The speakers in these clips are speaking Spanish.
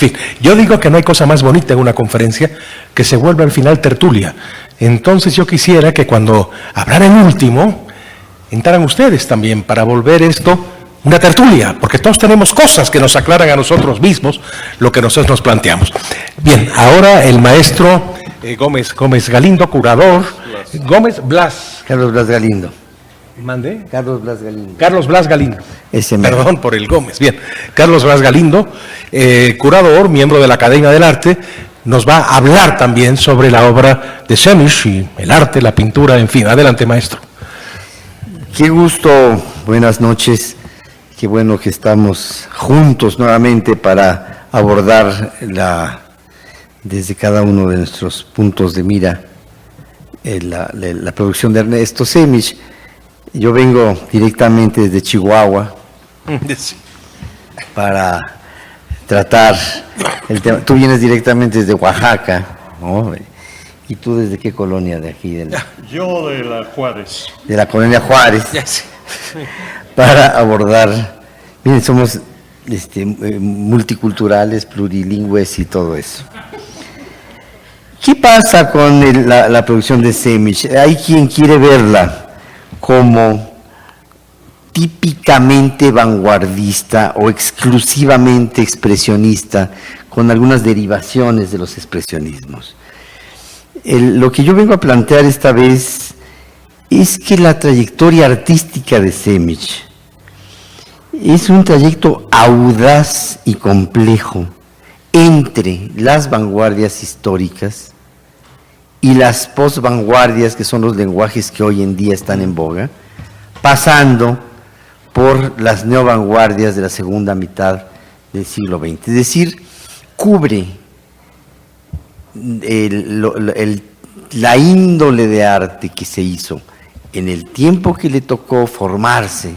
fin, yo digo que no hay cosa más bonita en una conferencia que se vuelva al final tertulia. Entonces yo quisiera que cuando hablara el último, entraran ustedes también para volver esto una tertulia, porque todos tenemos cosas que nos aclaran a nosotros mismos lo que nosotros nos planteamos. Bien, ahora el maestro Gómez Galindo, curador. Carlos Blas Galindo. ¿Mande? Carlos Blas Galindo. Carlos Blas Galindo. Perdón por el Gómez. Bien, Carlos Blas Galindo, curador, miembro de la Academia del Arte, nos va a hablar también sobre la obra de Semisch y el arte, la pintura, en fin. Adelante, maestro. Qué gusto, buenas noches. Qué bueno que estamos juntos nuevamente para abordar desde cada uno de nuestros puntos de mira la producción de Ernesto Semisch. Yo vengo directamente desde Chihuahua para tratar el tema. Tú vienes directamente desde Oaxaca, ¿no? ¿Y tú desde qué colonia de aquí? Yo de la Juárez. De la colonia Juárez. Para abordar, miren, somos multiculturales, plurilingües y todo eso. ¿Qué pasa con la producción de Semisch? Hay quien quiere verla como típicamente vanguardista o exclusivamente expresionista, con algunas derivaciones de los expresionismos. Lo que yo vengo a plantear esta vez es que la trayectoria artística de Semisch es un trayecto audaz y complejo entre las vanguardias históricas y las posvanguardias, que son los lenguajes que hoy en día están en boga, pasando por las neovanguardias de la segunda mitad del siglo XX. Es decir, cubre la índole de arte que se hizo en el tiempo que le tocó formarse,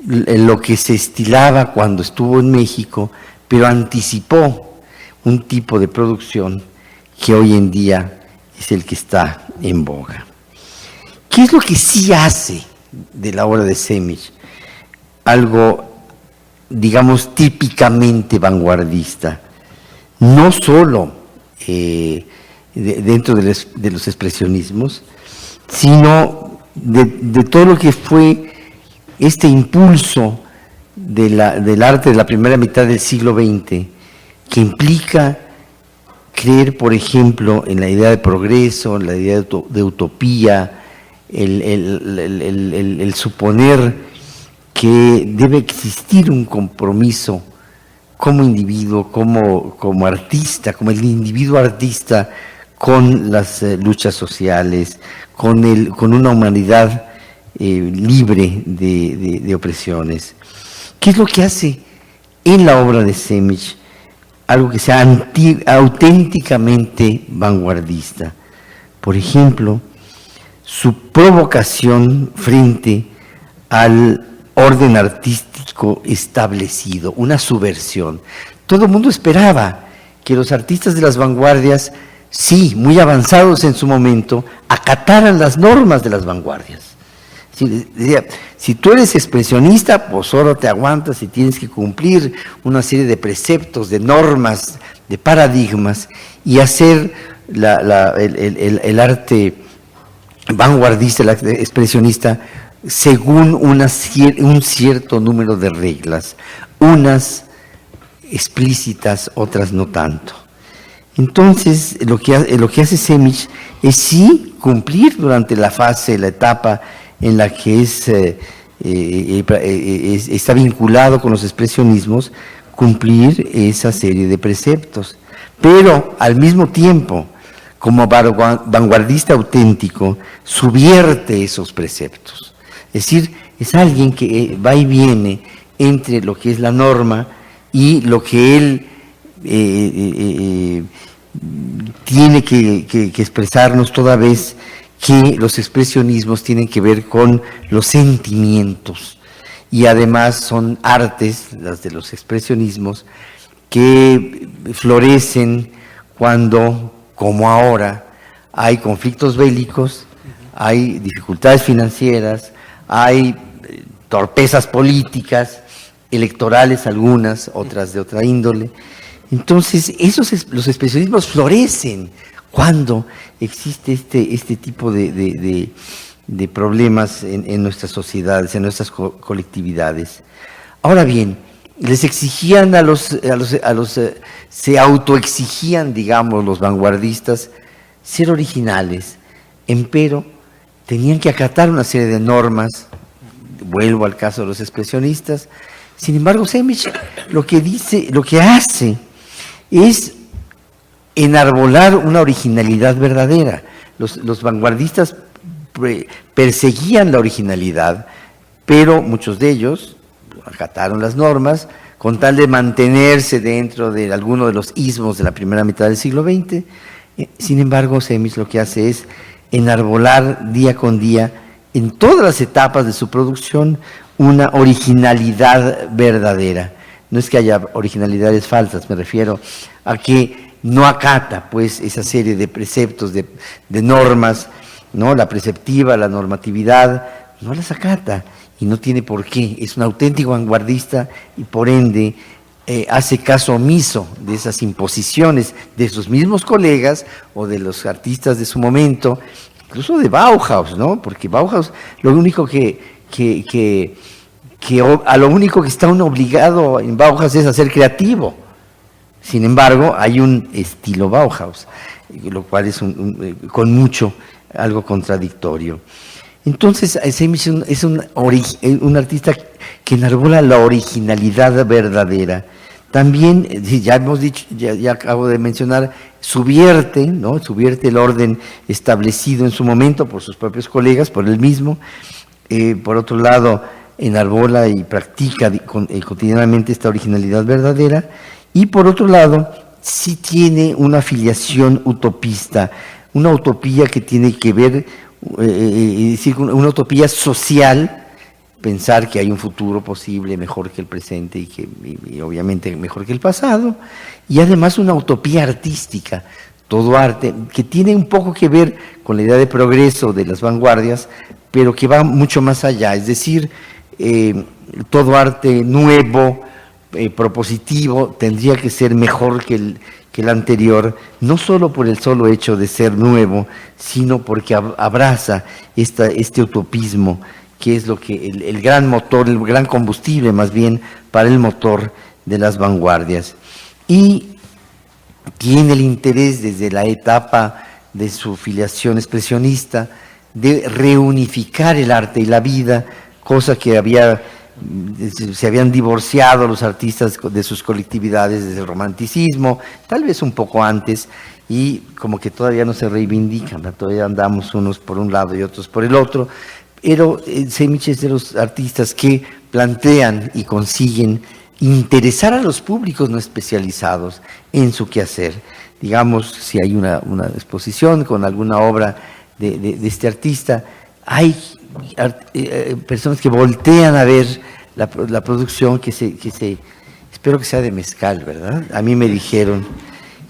en lo que se estilaba cuando estuvo en México, pero anticipó un tipo de producción que hoy en día es el que está en boga. ¿Qué es lo que sí hace de la obra de Semisch algo, digamos, típicamente vanguardista? No solo dentro de los expresionismos, sino de todo lo que fue este impulso del arte de la primera mitad del siglo XX, que implica creer, por ejemplo, en la idea de progreso, en la idea de utopía, el suponer que debe existir un compromiso como individuo, como artista, como el individuo artista, con las luchas sociales, con una humanidad libre de opresiones. ¿Qué es lo que hace en la obra de Semisch algo que sea auténticamente vanguardista? Por ejemplo, su provocación frente al orden artístico establecido, una subversión. Todo el mundo esperaba que los artistas de las vanguardias, sí, muy avanzados en su momento, acataran las normas de las vanguardias. Decía, si tú eres expresionista, pues solo te aguantas y tienes que cumplir una serie de preceptos, de normas, de paradigmas, y hacer el arte vanguardista, el arte expresionista, según un cierto número de reglas, unas explícitas, otras no tanto. Entonces, lo que hace Semisch es sí cumplir durante la etapa en la que está vinculado con los expresionismos, cumplir esa serie de preceptos. Pero al mismo tiempo, como vanguardista auténtico, subvierte esos preceptos. Es decir, es alguien que va y viene entre lo que es la norma y lo que él tiene que expresarnos, toda vez que los expresionismos tienen que ver con los sentimientos, y además son artes, las de los expresionismos, que florecen cuando, como ahora, hay conflictos bélicos, hay dificultades financieras, hay torpezas políticas, electorales algunas, otras de otra índole, Entonces, los expresionismos florecen cuando existe este tipo de problemas en nuestras sociedades, en nuestras colectividades. Ahora bien, les exigían se autoexigían, digamos, los vanguardistas, ser originales, empero tenían que acatar una serie de normas. Vuelvo al caso de los expresionistas. Sin embargo, Semic lo que hace es enarbolar una originalidad verdadera. Los vanguardistas perseguían la originalidad, pero muchos de ellos acataron las normas con tal de mantenerse dentro de alguno de los ismos de la primera mitad del siglo XX. Sin embargo, Semic lo que hace es enarbolar día con día, en todas las etapas de su producción, una originalidad verdadera. No es que haya originalidades falsas, me refiero a que no acata pues esa serie de preceptos, de normas, ¿no? La preceptiva, la normatividad, no las acata y no tiene por qué. Es un auténtico vanguardista y por ende hace caso omiso de esas imposiciones de sus mismos colegas o de los artistas de su momento, incluso de Bauhaus, ¿no? Porque Bauhaus lo único a lo único que está uno obligado en Bauhaus es a ser creativo. Sin embargo, hay un estilo Bauhaus, lo cual es con mucho algo contradictorio. Entonces, Semic es un artista que enarbola la originalidad verdadera. También, ya hemos dicho, ya acabo de mencionar, subvierte el orden establecido en su momento por sus propios colegas, por él mismo. Por otro lado, enarbola y practica cotidianamente esta originalidad verdadera. Y por otro lado, sí tiene una filiación utopista, una utopía que tiene que ver, es decir, una utopía social, pensar que hay un futuro posible mejor que el presente y obviamente mejor que el pasado, y además una utopía artística, todo arte, que tiene un poco que ver con la idea de progreso de las vanguardias, pero que va mucho más allá, es decir, todo arte nuevo, propositivo, tendría que ser mejor que el anterior, no solo por el solo hecho de ser nuevo, sino porque abraza este utopismo, que es lo que el gran motor, el gran combustible más bien para el motor de las vanguardias. Y tiene el interés desde la etapa de su filiación expresionista de reunificar el arte y la vida, cosa que se habían divorciado los artistas de sus colectividades desde el romanticismo, tal vez un poco antes, y como que todavía no se reivindican, ¿no? Todavía andamos unos por un lado y otros por el otro, pero Semic es de los artistas que plantean y consiguen interesar a los públicos no especializados en su quehacer. Digamos, si hay una exposición con alguna obra de este artista, hay personas que voltean a ver la producción que espero que sea de mezcal, ¿verdad? A mí me dijeron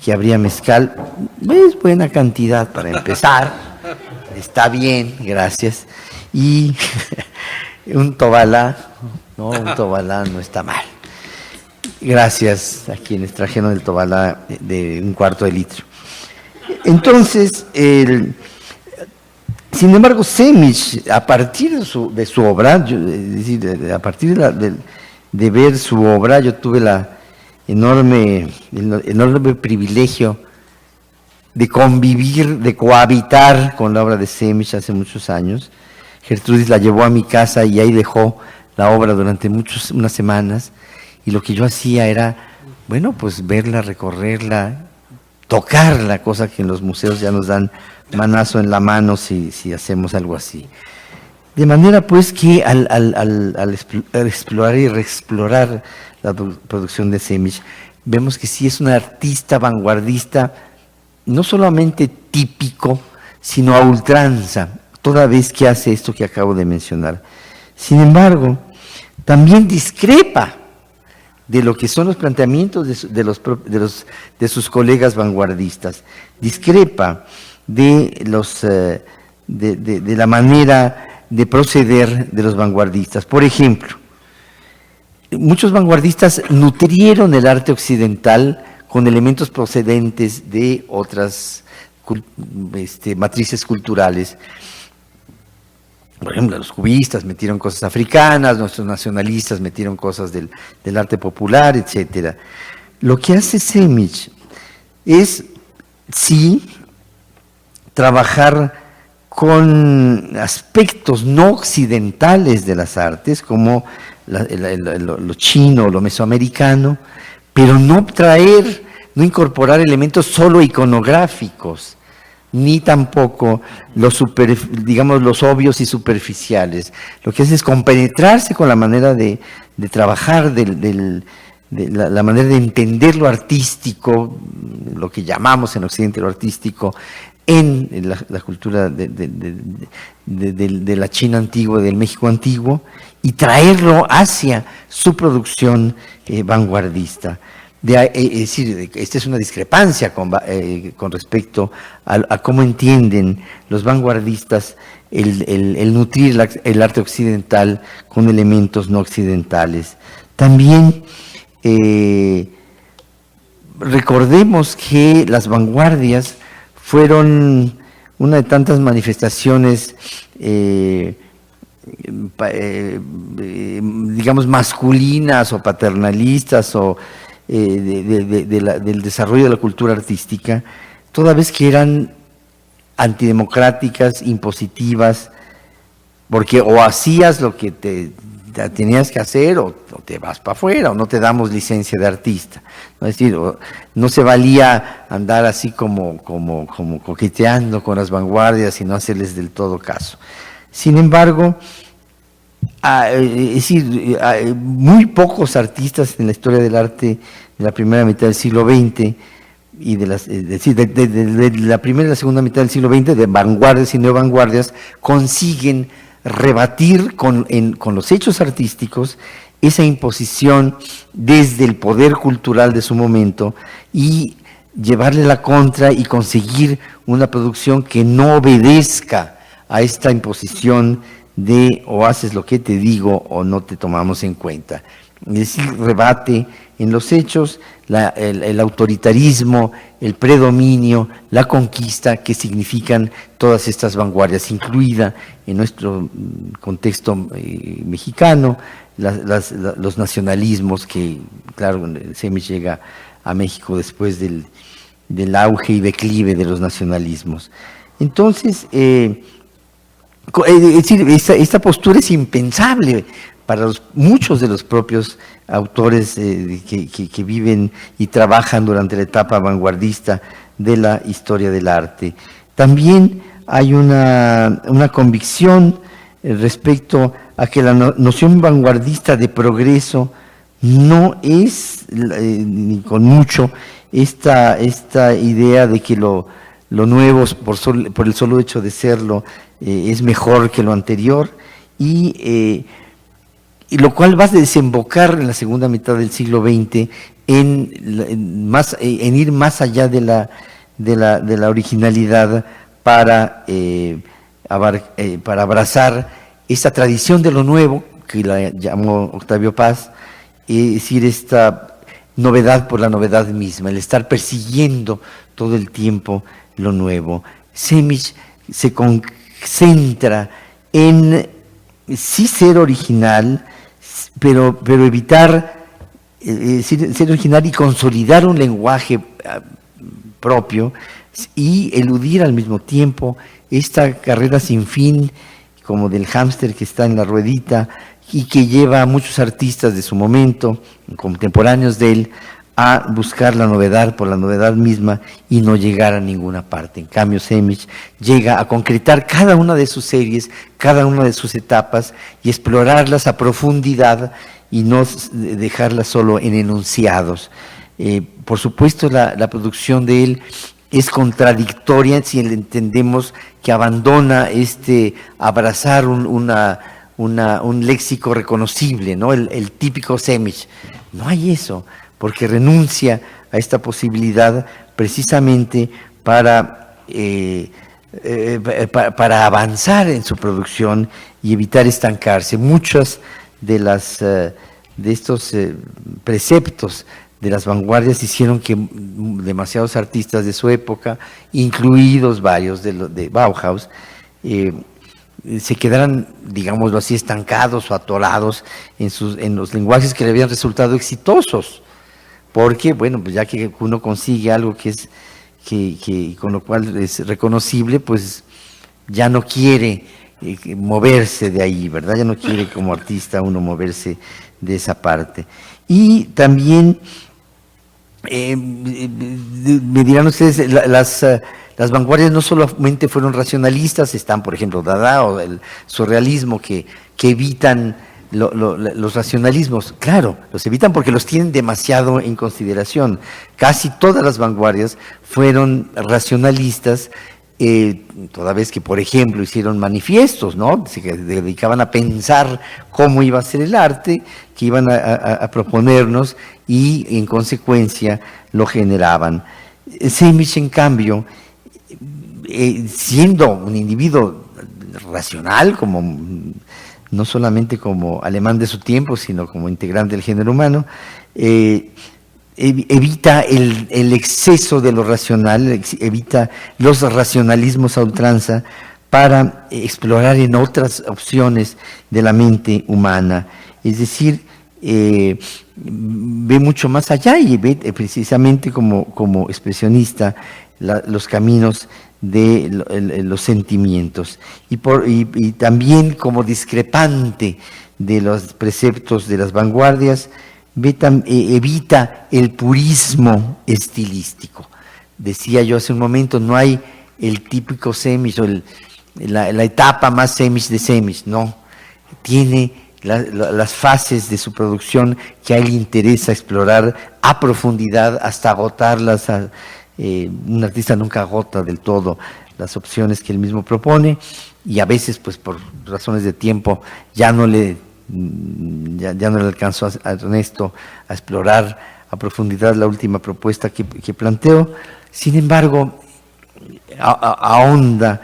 que habría mezcal, es buena cantidad para empezar, está bien, gracias, y un tobalá no está mal. Gracias a quienes trajeron el tobalá de 1/4 litro. Entonces, sin embargo, Semic, a partir de su obra, es decir, a partir de ver su obra, yo tuve el enorme privilegio de convivir, de cohabitar con la obra de Semic hace muchos años. Gertrudis la llevó a mi casa y ahí dejó la obra durante unas semanas, y lo que yo hacía era, bueno, pues verla, recorrerla, tocarla, cosa que en los museos ya nos dan manazo en la mano si hacemos algo así. De manera pues que al explorar y reexplorar la producción de Semic, vemos que sí es un artista vanguardista, no solamente típico, sino a ultranza, toda vez que hace esto que acabo de mencionar. Sin embargo, también discrepa de lo que son los planteamientos de sus colegas vanguardistas, discrepa de la manera de proceder de los vanguardistas. Por ejemplo, muchos vanguardistas nutrieron el arte occidental con elementos procedentes de otras matrices culturales. Por ejemplo, los cubistas metieron cosas africanas, nuestros nacionalistas metieron cosas del arte popular, etc. Lo que hace Semic es, sí, trabajar con aspectos no occidentales de las artes, como lo chino, lo mesoamericano, pero no incorporar elementos solo iconográficos, ni tampoco los obvios y superficiales. Lo que hace es compenetrarse con la manera de trabajar, la manera de entender lo artístico, lo que llamamos en Occidente lo artístico, en la cultura de la China antigua, del México antiguo, y traerlo hacia su producción vanguardista. Es decir, esta es una discrepancia con respecto a cómo entienden los vanguardistas el nutrir el arte occidental con elementos no occidentales. También recordemos que las vanguardias fueron una de tantas manifestaciones digamos masculinas o paternalistas o del desarrollo de la cultura artística, toda vez que eran antidemocráticas, impositivas, porque o hacías lo que te tenías que hacer o te vas para afuera o no te damos licencia de artista. Es decir, no se valía andar así como coqueteando con las vanguardias y no hacerles del todo caso. Sin embargo, es decir, muy pocos artistas en la historia del arte de la primera mitad del siglo XX y de la primera y la segunda mitad del siglo XX, de vanguardias y neovanguardias, consiguen rebatir con los hechos artísticos esa imposición desde el poder cultural de su momento y llevarle la contra y conseguir una producción que no obedezca a esta imposición de o haces lo que te digo o no te tomamos en cuenta. Es decir, rebate en los hechos el autoritarismo, el predominio, la conquista que significan todas estas vanguardias, incluida en nuestro contexto mexicano, los nacionalismos que, claro, Semic llega a México después del auge y declive de los nacionalismos. Entonces, es decir, esta postura es impensable para muchos de los propios autores que viven y trabajan durante la etapa vanguardista de la historia del arte. También hay una convicción respecto a que la noción vanguardista de progreso no es, ni con mucho, esta idea de que lo nuevo, por el solo hecho de serlo, es mejor que lo anterior, y lo cual va a desembocar en la segunda mitad del siglo XX en ir más allá de la originalidad para abrazar esta tradición de lo nuevo, que la llamó Octavio Paz, es decir, esta novedad por la novedad misma, el estar persiguiendo todo el tiempo lo nuevo. Semic se concentra en sí ser original, pero evitar ser original y consolidar un lenguaje propio y eludir al mismo tiempo esta carrera sin fin, como del hámster que está en la ruedita y que lleva a muchos artistas de su momento, contemporáneos de él, a buscar la novedad por la novedad misma y no llegar a ninguna parte. En cambio, Semic llega a concretar cada una de sus series, cada una de sus etapas y explorarlas a profundidad y no dejarlas solo en enunciados. Por supuesto, la producción de él es contradictoria si entendemos que abandona abrazar un léxico reconocible, ¿no? El típico Semic. No hay eso, porque renuncia a esta posibilidad precisamente para avanzar en su producción y evitar estancarse. Muchos de estos preceptos de las vanguardias hicieron que demasiados artistas de su época, incluidos varios de Bauhaus, se quedaran, digámoslo así, estancados o atorados en los lenguajes que le habían resultado exitosos. Porque, bueno, pues ya que uno consigue algo que con lo cual es reconocible, pues ya no quiere moverse de ahí, ¿verdad? Ya no quiere como artista uno moverse de esa parte. Y también, me dirán ustedes, las vanguardias no solamente fueron racionalistas, están, por ejemplo, Dada o el surrealismo que evitan los racionalismos. Claro, los evitan porque los tienen demasiado en consideración. Casi todas las vanguardias fueron racionalistas, toda vez que, por ejemplo, hicieron manifiestos, ¿no? Se dedicaban a pensar cómo iba a ser el arte, que iban a proponernos y, en consecuencia, lo generaban. Sejmic, en cambio, siendo un individuo racional, no solamente como alemán de su tiempo, sino como integrante del género humano, evita el exceso de lo racional, evita los racionalismos a ultranza para explorar en otras opciones de la mente humana. Es decir, ve mucho más allá y ve precisamente como expresionista los caminos de los sentimientos y también como discrepante de los preceptos de las vanguardias, evita el purismo estilístico. Decía yo hace un momento, no hay el típico Sejmic o la etapa más Sejmic de Sejmic, no, tiene las fases de su producción que a él le interesa explorar a profundidad hasta agotarlas. Un artista nunca agota del todo las opciones que él mismo propone y a veces, pues por razones de tiempo, ya no le alcanzó a Ernesto a explorar a profundidad la última propuesta que planteó. Sin embargo, ahonda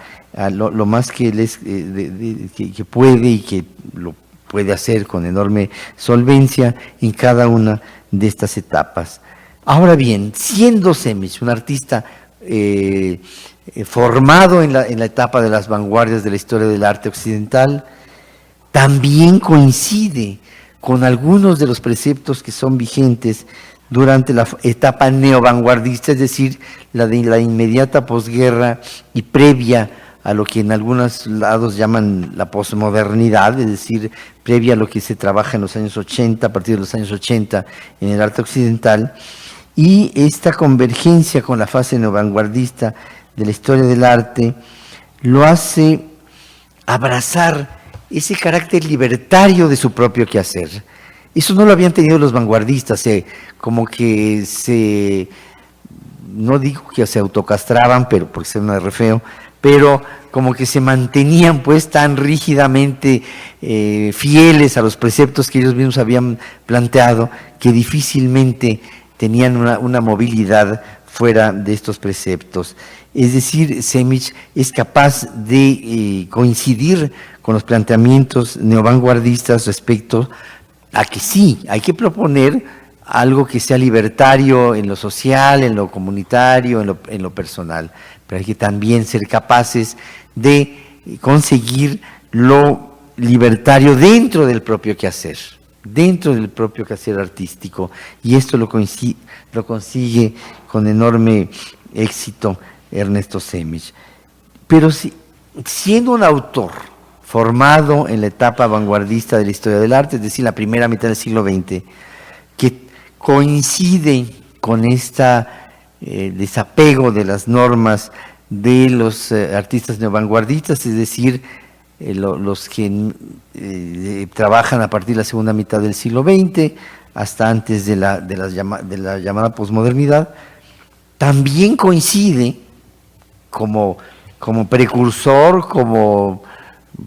lo más que que puede y que lo puede hacer con enorme solvencia en cada una de estas etapas. Ahora bien, siendo Sejmic un artista formado en la etapa de las vanguardias de la historia del arte occidental, también coincide con algunos de los preceptos que son vigentes durante la etapa neovanguardista, es decir, la de la inmediata posguerra y previa a lo que en algunos lados llaman la posmodernidad, es decir, previa a lo que se trabaja en los años 80, a partir de los años 80 en el arte occidental. Y esta convergencia con la fase neovanguardista de la historia del arte lo hace abrazar ese carácter libertario de su propio quehacer. Eso no lo habían tenido los vanguardistas, como que no digo que se autocastraban, pero porque suena re feo, pero como que se mantenían pues tan rígidamente fieles a los preceptos que ellos mismos habían planteado, que difícilmente tenían una movilidad fuera de estos preceptos. Es decir, Sejmic es capaz de coincidir con los planteamientos neovanguardistas respecto a que sí, hay que proponer algo que sea libertario en lo social, en lo comunitario, en lo personal, pero hay que también ser capaces de conseguir lo libertario dentro del propio quehacer artístico, y esto lo consigue con enorme éxito Ernesto Sejmic. Pero siendo un autor formado en la etapa vanguardista de la historia del arte, es decir, la primera mitad del siglo XX, que coincide con desapego de las normas de los artistas neovanguardistas, es decir, los que trabajan a partir de la segunda mitad del siglo XX hasta antes de la llamada posmodernidad, también coincide como precursor,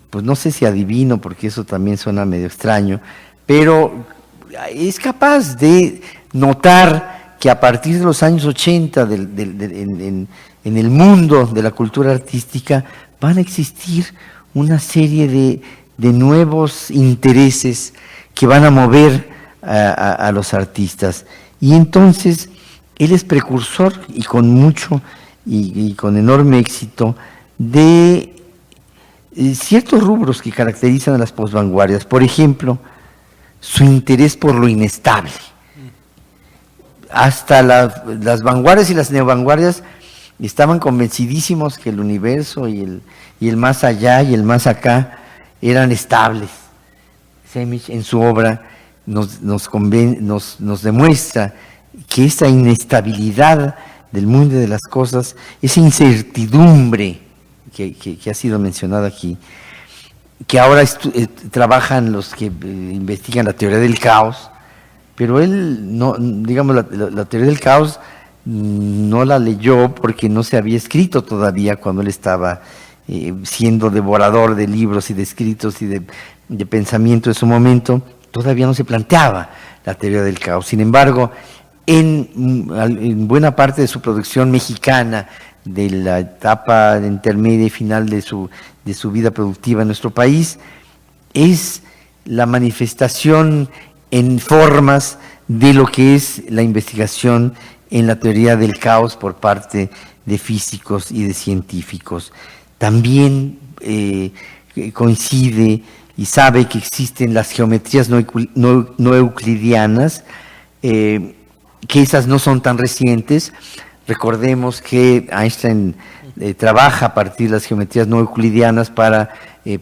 pues no sé si adivino, porque eso también suena medio extraño, pero es capaz de notar que a partir de los años 80 en el mundo de la cultura artística van a existir una serie de nuevos intereses que van a mover a los artistas. Y entonces él es precursor y con mucho y con enorme éxito de ciertos rubros que caracterizan a las posvanguardias. Por ejemplo, su interés por lo inestable. Hasta las vanguardias y las neovanguardias estaban convencidísimos que el universo y el más allá y el más acá eran estables. Semic en su obra nos demuestra que esa inestabilidad del mundo de las cosas, esa incertidumbre que ha sido mencionada aquí, que ahora trabajan los que investigan la teoría del caos, pero él, no, digamos, la teoría del caos no la leyó porque no se había escrito todavía cuando él estaba siendo devorador de libros y de escritos y de pensamiento en su momento. Todavía no se planteaba la teoría del caos. Sin embargo, en buena parte de su producción mexicana, de la etapa intermedia y final de su vida productiva en nuestro país, es la manifestación en formas de lo que es la investigación en la teoría del caos por parte de físicos y de científicos. También coincide y sabe que existen las geometrías no euclidianas, que esas no son tan recientes. Recordemos que Einstein trabaja a partir de las geometrías no euclidianas para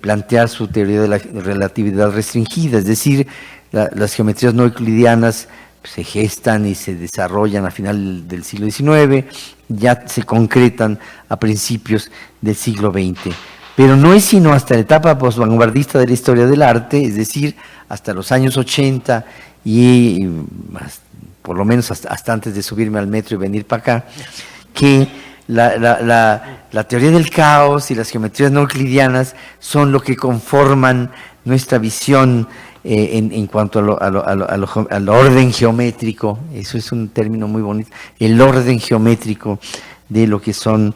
plantear su teoría de la relatividad restringida, es decir, las geometrías no euclidianas se gestan y se desarrollan a final del siglo XIX, ya se concretan a principios del siglo XX. Pero no es sino hasta la etapa posvanguardista de la historia del arte, es decir, hasta los años 80 y por lo menos hasta antes de subirme al metro y venir para acá, que la teoría del caos y las geometrías no euclidianas son lo que conforman nuestra visión en cuanto al orden geométrico. Eso es un término muy bonito, el orden geométrico de lo que son,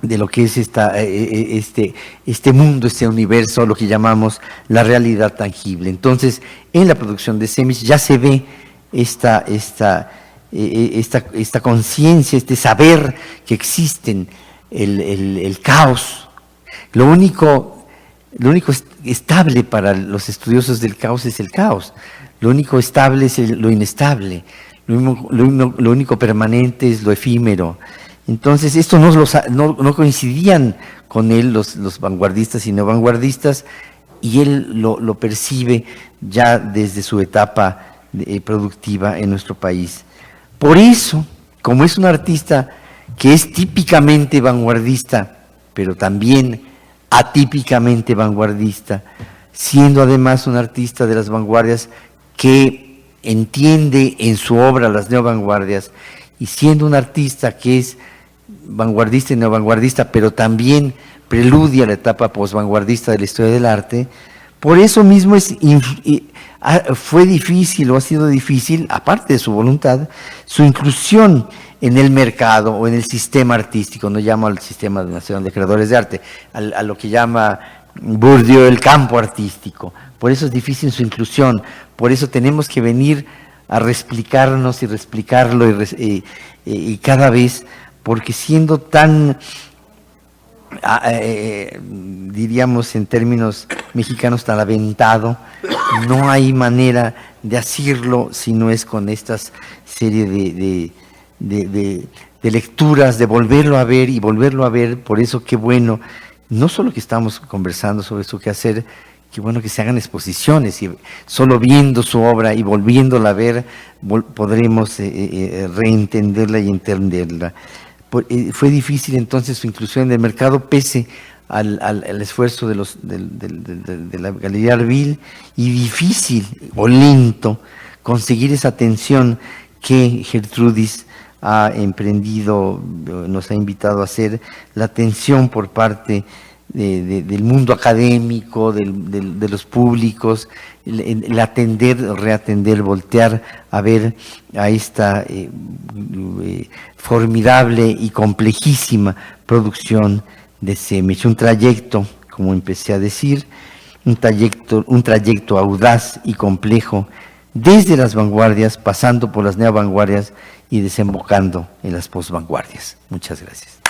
de lo que es este mundo, este universo, lo que llamamos la realidad tangible. Entonces, en la producción de Semic ya se ve esta conciencia, este saber que existen el caos. Lo único estable para los estudiosos del caos es el caos. Lo único estable es lo inestable. Lo único permanente es lo efímero. Entonces, esto no coincidían con él los vanguardistas y neovanguardistas, y él lo percibe ya desde su etapa productiva en nuestro país. Por eso, como es un artista que es típicamente vanguardista, pero también atípicamente vanguardista, siendo además un artista de las vanguardias que entiende en su obra las neovanguardias, y siendo un artista que es vanguardista y neovanguardista, pero también preludia la etapa posvanguardista de la historia del arte, por eso mismo fue difícil o ha sido difícil, aparte de su voluntad, su inclusión en el mercado o en el sistema artístico. No llamo al sistema nacional de creadores de arte, a lo que llama Bourdieu el campo artístico. Por eso es difícil su inclusión, por eso tenemos que venir a reexplicarnos y reexplicarlo y cada vez, porque siendo tan, diríamos en términos mexicanos, tan aventado, no hay manera de hacerlo si no es con estas serie de lecturas, de volverlo a ver y volverlo a ver. Por eso qué bueno, no solo que estamos conversando sobre su quehacer, qué bueno que se hagan exposiciones, y solo viendo su obra y volviéndola a ver podremos reentenderla y entenderla. Fue difícil entonces su inclusión en el mercado, pese al esfuerzo de la Galería Arvil, y difícil o lento conseguir esa atención que Gertrudis ha emprendido, nos ha invitado a hacer, la atención por parte del mundo académico, de los públicos, el atender, reatender, voltear a ver a esta formidable y complejísima producción de Semic. Un trayecto, como empecé a decir, un trayecto audaz y complejo, desde las vanguardias, pasando por las neovanguardias y desembocando en las posvanguardias. Muchas gracias.